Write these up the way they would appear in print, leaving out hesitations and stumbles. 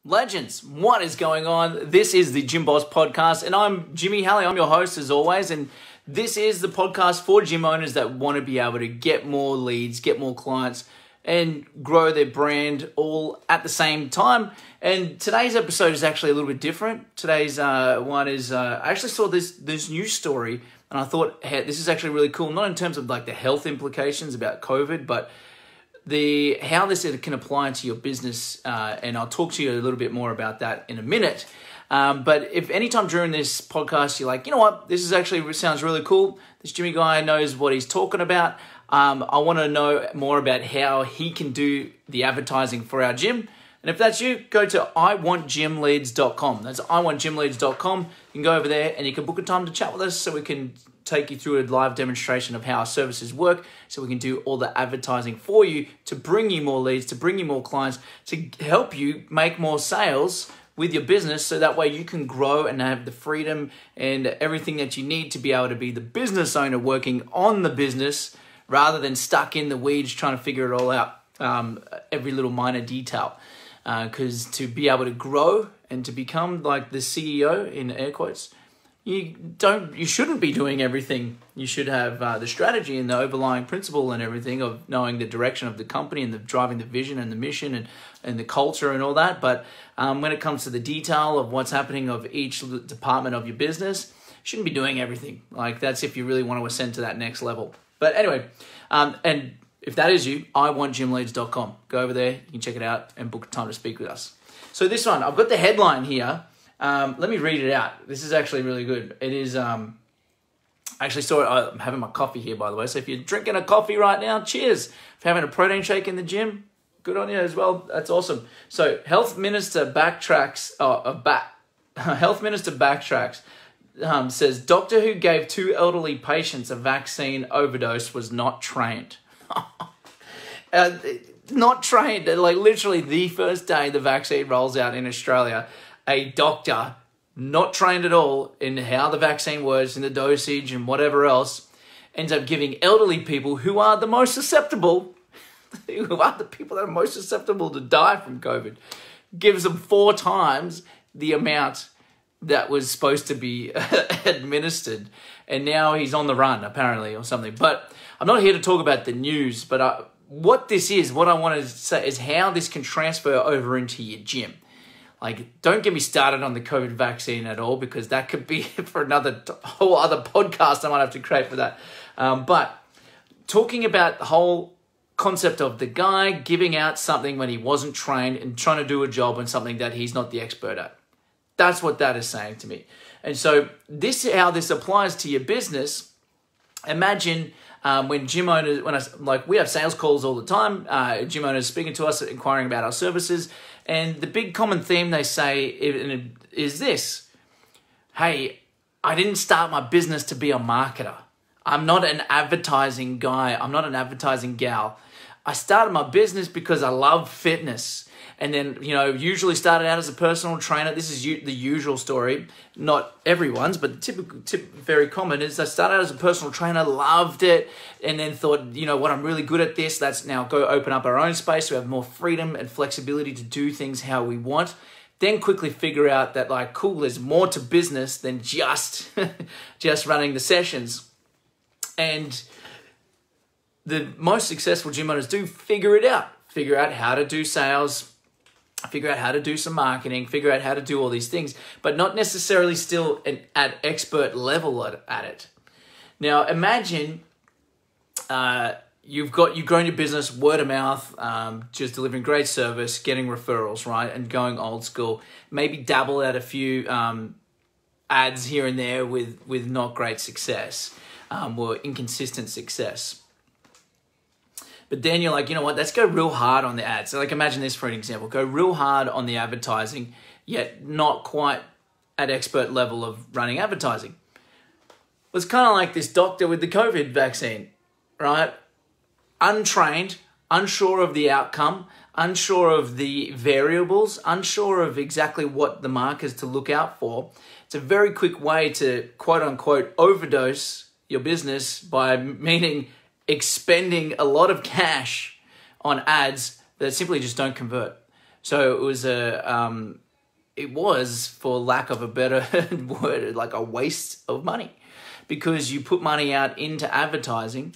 Legends, what is going on? This is the Gym Boss Podcast, and I'm Jimmy Halley. I'm your host as always, and this is the podcast for gym owners that want to be able to get more leads, get more clients, and grow their brand all at the same time. And today's episode is actually a little bit different. Today's one is, I actually saw this news story, and I thought, hey, this is actually really cool, not in terms of like the health implications about COVID, but how this can apply to your business, and I'll talk to you a little bit more about that in a minute. But if anytime during this podcast you're like, you know what, this is actually sounds really cool. This Jimmy guy knows what he's talking about. I want to know more about how he can do the advertising for our gym. And if that's you, go to iwantgymleads.com. That's iwantgymleads.com. You can go over there and you can book a time to chat with us so we can take you through a live demonstration of how our services work, so we can do all the advertising for you to bring you more leads, to bring you more clients, to help you make more sales with your business, so that way you can grow and have the freedom and everything that you need to be able to be the business owner working on the business rather than stuck in the weeds trying to figure it all out, every little minor detail. Because to be able to grow and to become like the CEO in air quotes, you shouldn't be doing everything. You should have the strategy and the overlying principle and everything of knowing the direction of the company and driving the vision and the mission and the culture and all that. But when it comes to the detail of what's happening of each department of your business, you shouldn't be doing everything. Like, that's if you really want to ascend to that next level. But anyway, and if that is you, iwantgymleads.com. Go over there, you can check it out and book a time to speak with us. So this one, I've got the headline here. Let me read it out. This is actually really good. It is, I actually saw it. I'm having my coffee here, by the way. So if you're drinking a coffee right now, cheers. If you're having a protein shake in the gym, good on you as well. That's awesome. So Health Minister Backtracks, says doctor who gave 2 elderly patients a vaccine overdose was not trained. Not trained. Like, literally the first day the vaccine rolls out in Australia, a doctor, not trained at all in how the vaccine works and the dosage and whatever else, ends up giving elderly people who are the most susceptible, who are the people that are most susceptible to die from COVID, gives them 4 times the amount that was supposed to be administered. And now he's on the run, apparently, or something. But I'm not here to talk about the news, but what this is, what I want to say is how this can transfer over into your gym. Like, don't get me started on the COVID vaccine at all, because that could be for another whole other podcast I might have to create for that. But talking about the whole concept of the guy giving out something when he wasn't trained and trying to do a job on something that he's not the expert at. That's what that is saying to me. And so this is how this applies to your business. Imagine when gym owners, we have sales calls all the time, gym owners speaking to us, inquiring about our services. And the big common theme they say is this: hey, I didn't start my business to be a marketer. I'm not an advertising guy. I'm not an advertising gal. I started my business because I love fitness. And then, usually started out as a personal trainer. This is the usual story. Not everyone's, but the very common is I started out as a personal trainer, loved it, and then thought, what, I'm really good at this. Let's now go open up our own space so we have more freedom and flexibility to do things how we want. Then quickly figure out that, cool, there's more to business than just running the sessions. And the most successful gym owners do figure it out. Figure out how to do sales, figure out how to do some marketing, figure out how to do all these things, but not necessarily still at expert level at it. Now, imagine you've grown your business word of mouth, just delivering great service, getting referrals, right, and going old school. Maybe dabble at a few ads here and there with not great success, or inconsistent success. But then you're like, you know what, let's go real hard on the ads. So imagine this for an example. Go real hard on the advertising, yet not quite at expert level of running advertising. Well, it's kind of like this doctor with the COVID vaccine, right? Untrained, unsure of the outcome, unsure of the variables, unsure of exactly what the markers to look out for. It's a very quick way to, quote unquote, overdose your business by meaning expending a lot of cash on ads that simply just don't convert. So it was, for lack of a better word, like a waste of money, because you put money out into advertising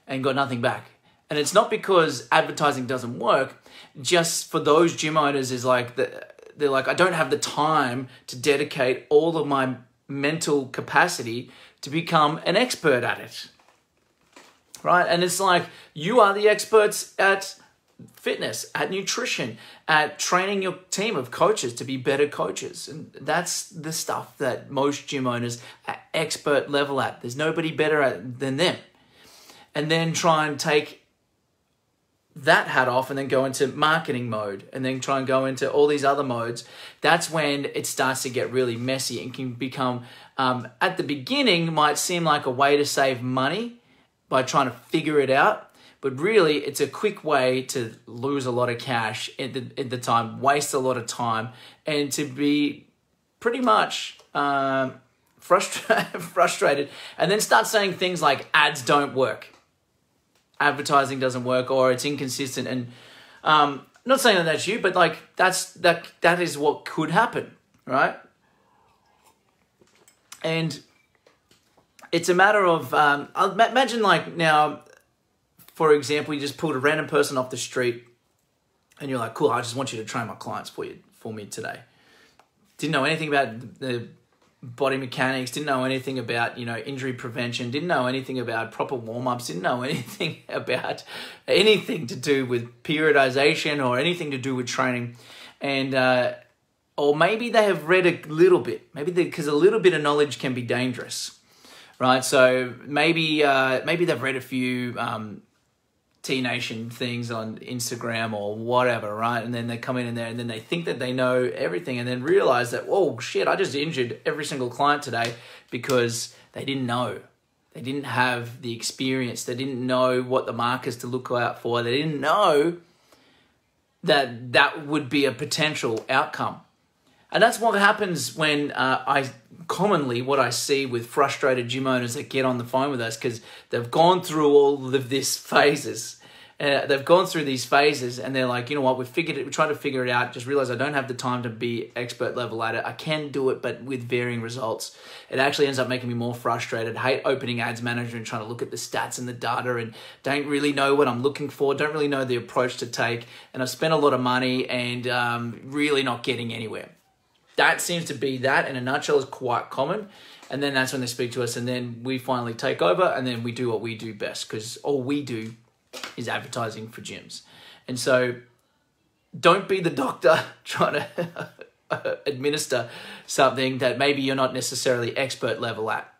and got nothing back. And it's not because advertising doesn't work. Just for those gym owners, is like they're like, I don't have the time to dedicate all of my mental capacity to become an expert at it, right? And it's like, you are the experts at fitness, at nutrition, at training your team of coaches to be better coaches. And that's the stuff that most gym owners are expert level at. There's nobody better at than them. And then try and take that hat off and then go into marketing mode and then try and go into all these other modes. That's when it starts to get really messy and can become, at the beginning, might seem like a way to save money by trying to figure it out. But really, it's a quick way to lose a lot of cash at the time, waste a lot of time, and to be pretty much frustrated, and then start saying things like ads don't work, advertising doesn't work, or it's inconsistent. And not saying that that's you, but like that is what could happen, right? And it's a matter of imagine, like, now, for example, you just pulled a random person off the street and you're like, cool, I just want you to train my clients for me today. Didn't know anything about the body mechanics, didn't know anything about, injury prevention, didn't know anything about proper warm-ups, didn't know anything about anything to do with periodization or anything to do with training. And, or maybe they have read a little bit, because a little bit of knowledge can be dangerous, right? So maybe they've read a few T-Nation things on Instagram or whatever, right? And then they come in there and then they think that they know everything, and then realize that, oh shit, I just injured every single client today because they didn't know. They didn't have the experience. They didn't know what the markers to look out for. They didn't know that that would be a potential outcome. And that's what happens when what I see with frustrated gym owners that get on the phone with us, because they've gone through all of these phases. They've gone through these phases and they're like, you know what, we're trying to figure it out, just realize I don't have the time to be expert level at it. I can do it, but with varying results. It actually ends up making me more frustrated. Hate opening Ads Manager and trying to look at the stats and the data, and don't really know what I'm looking for, don't really know the approach to take, and I've spent a lot of money and really not getting anywhere. That seems to be that, in a nutshell, is quite common. And then that's when they speak to us, and then we finally take over, and then we do what we do best, because all we do is advertising for gyms. And so don't be the doctor trying to administer something that maybe you're not necessarily expert level at.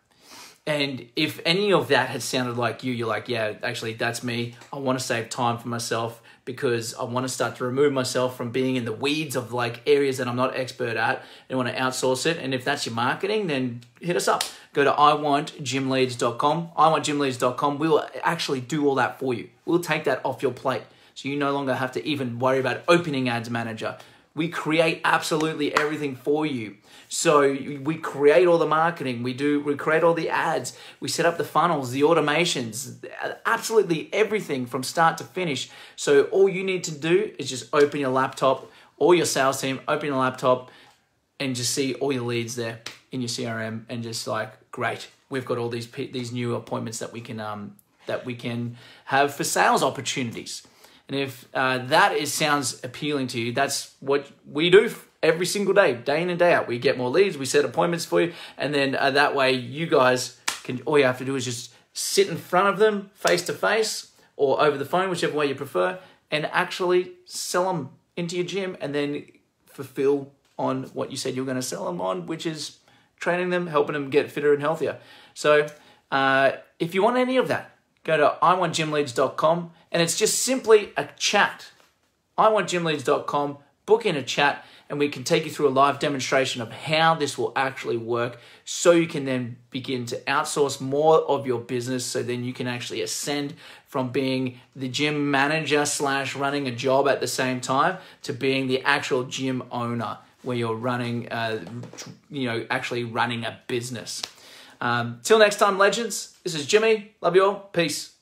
And if any of that had sounded like you're like, yeah, actually, that's me. I want to save time for myself because I want to start to remove myself from being in the weeds of like areas that I'm not expert at and want to outsource it. And if that's your marketing, then hit us up. Go to iwantgymleads.com. iwantgymleads.com. We'll actually do all that for you. We'll take that off your plate, so you no longer have to even worry about opening Ads Manager. We create absolutely everything for you. So we create all the marketing, we create all the ads, we set up the funnels, the automations, absolutely everything from start to finish. So all you need to do is just open your laptop, or your sales team, open your laptop and just see all your leads there in your CRM, and just like, great, we've got all these new appointments that we can have for sales opportunities. And if that sounds appealing to you, that's what we do every single day, day in and day out. We get more leads, we set appointments for you, and then that way you guys can, all you have to do is just sit in front of them face to face or over the phone, whichever way you prefer, and actually sell them into your gym, and then fulfill on what you said you're going to sell them on, which is training them, helping them get fitter and healthier. So if you want any of that, go to iwantgymleads.com, and it's just simply a chat. iwantgymleads.com, book in a chat, and we can take you through a live demonstration of how this will actually work, so you can then begin to outsource more of your business, so then you can actually ascend from being the gym manager / running a job at the same time to being the actual gym owner, where you're running, actually running a business. Till next time, legends, this is Jimmy. Love you all. Peace.